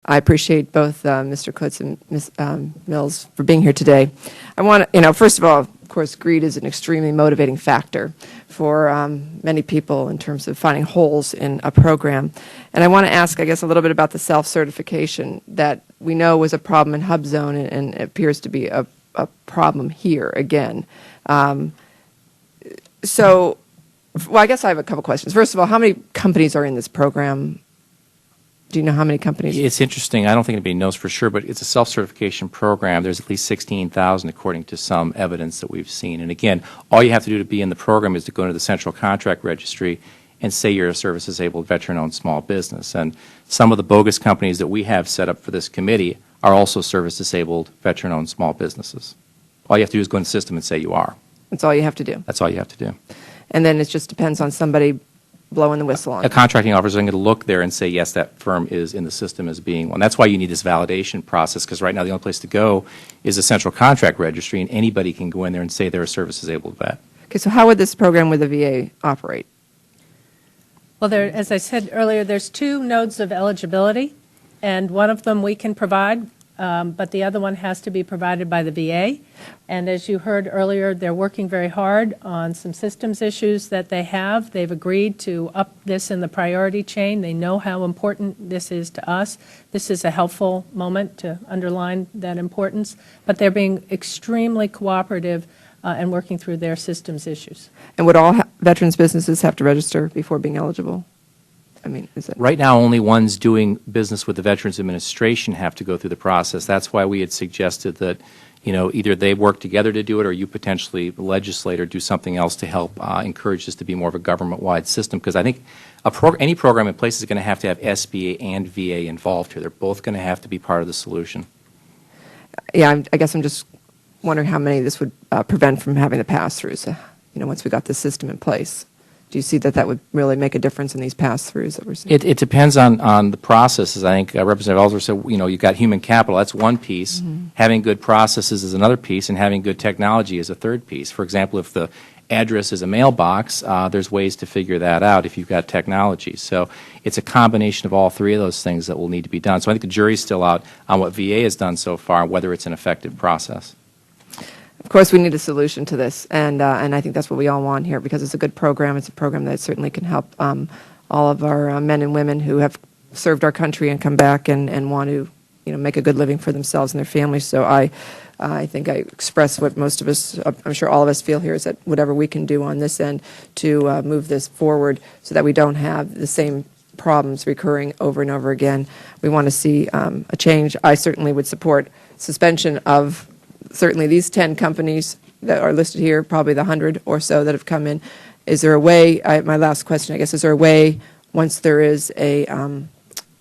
I appreciate both Mr. Klitz and Ms. Mills for being here today. I want to, first of all, of course, greed is an extremely motivating factor for many people in terms of finding holes in a program. And I want to ask, I guess, a little bit about the self-certification that we know was a problem in HubZone and appears to be a problem here again. So, well, I guess I have a couple questions. First of all, how many companies are in this program? Do you know how many companies? It's interesting. I don't think anybody knows for sure, but it's a self-certification program. There's at least 16,000 according to some evidence that we've seen. And again, all you have to do to be in the program is to go into the Central Contract Registry and say you're a service-disabled veteran-owned small business. And some of the bogus companies that we have set up for this committee are also service-disabled veteran-owned small businesses. All you have to do is go in the system and say you are. That's all you have to do? That's all you have to do. And then it just depends on somebody blowing the whistle on a contracting officer is going to look there and say, yes, that firm is in the system as being one. That's why you need this validation process, because right now the only place to go is the Central Contract Registry, and anybody can go in there and say they're a service-disabled vet. Okay, so how would this program with the VA operate? Well, as I said earlier, there's two nodes of eligibility, and one of them we can provide, but the other one has to be provided by the VA. And as you heard earlier, they're working very hard on some systems issues that they have. They've agreed to up this in the priority chain. They know how important this is to us. This is a helpful moment to underline that importance, but they're being extremely cooperative and working through their systems issues. And would all veterans businesses have to register before being eligible? I mean, is that right now, only ones doing business with the Veterans Administration have to go through the process. That's why we had suggested that, either they work together to do it, or you potentially legislate or do something else to help encourage this to be more of a government-wide system. Because I think any program in place is going to have SBA and VA involved here. They're both going to have to be part of the solution. Yeah, I guess I'm just wondering how many this would prevent from having the pass-throughs. Once we got the system in place. Do you see that would really make a difference in these pass-throughs that we're seeing? It depends on the processes. I think Representative Ellsworth said, you've got human capital. That's one piece. Mm-hmm. Having good processes is another piece, and having good technology is a third piece. For example, if the address is a mailbox, there's ways to figure that out if you've got technology. So it's a combination of all three of those things that will need to be done. So I think the jury's still out on what VA has done so far and whether it's an effective process. Of course, we need a solution to this, and I think that's what we all want here, because it's a good program. It's a program that certainly can help all of our men and women who have served our country and come back and want to, make a good living for themselves and their families. So I think I express what most of us, I'm sure all of us feel here, is that whatever we can do on this end to move this forward so that we don't have the same problems recurring over and over again. We want to see a change. I certainly would support suspension of certainly these 10 companies that are listed here, probably the 100 or so that have come in. Is there a way, my last question, I guess, is there a way, once there is a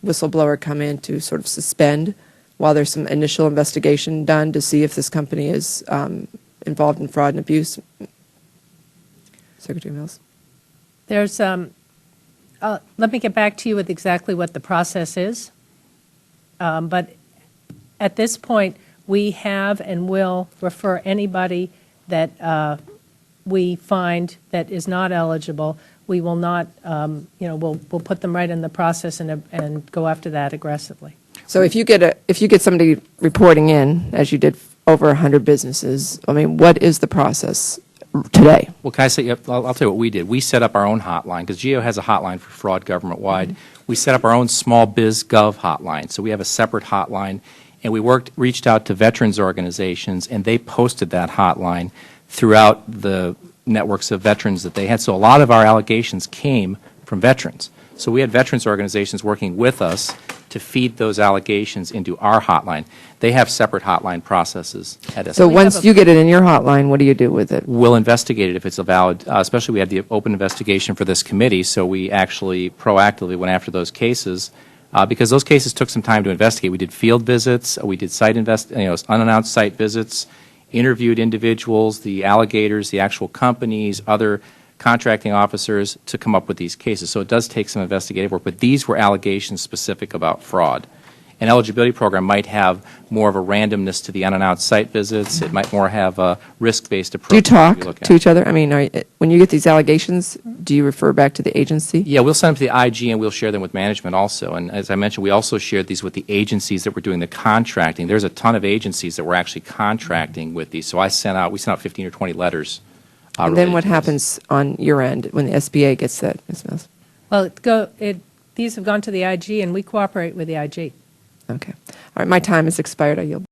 whistleblower come in, to sort of suspend while there's some initial investigation done to see if this company is involved in fraud and abuse? Secretary Mills? There's, let me get back to you with exactly what the process is. But at this point, we have and will refer anybody that we find that is not eligible. We will not, we'll put them right in the process and go after that aggressively. So if you get somebody reporting in, as you did over 100 businesses, I mean, what is the process today? Well, can I say, I'll tell you what we did. We set up our own hotline, because GAO has a hotline for fraud government-wide. Mm-hmm. We set up our own small biz gov hotline. So we have a separate hotline. And we reached out to veterans organizations, and they posted that hotline throughout the networks of veterans that they had. So a lot of our allegations came from veterans. So we had veterans organizations working with us to feed those allegations into our hotline. They have separate hotline processes at SBA. So once you get it in your hotline, what do you do with it? We'll investigate it if it's a valid, especially we had the open investigation for this committee, so we actually proactively went after those cases. Because those cases took some time to investigate. We did field visits, we did unannounced site visits, interviewed individuals, the alligators, the actual companies, other contracting officers to come up with these cases. So it does take some investigative work, but these were allegations specific about fraud. an eligibility program might have more of a randomness to the unannounced site visits. It might more have a risk-based approach. Do you talk that we look at. to each other? I mean, when you get these allegations, do you refer back to the agency? Yeah, we'll send them to the IG and we'll share them with management also. And as I mentioned, we also shared these with the agencies that were doing the contracting. There's a ton of agencies that were actually contracting with these. So we sent out 15 or 20 letters. And then related what to this. happens on your end when the SBA gets that, Ms. Mills? Well, these have gone to the IG, and we cooperate with the IG. Okay. All right, my time has expired. I yield.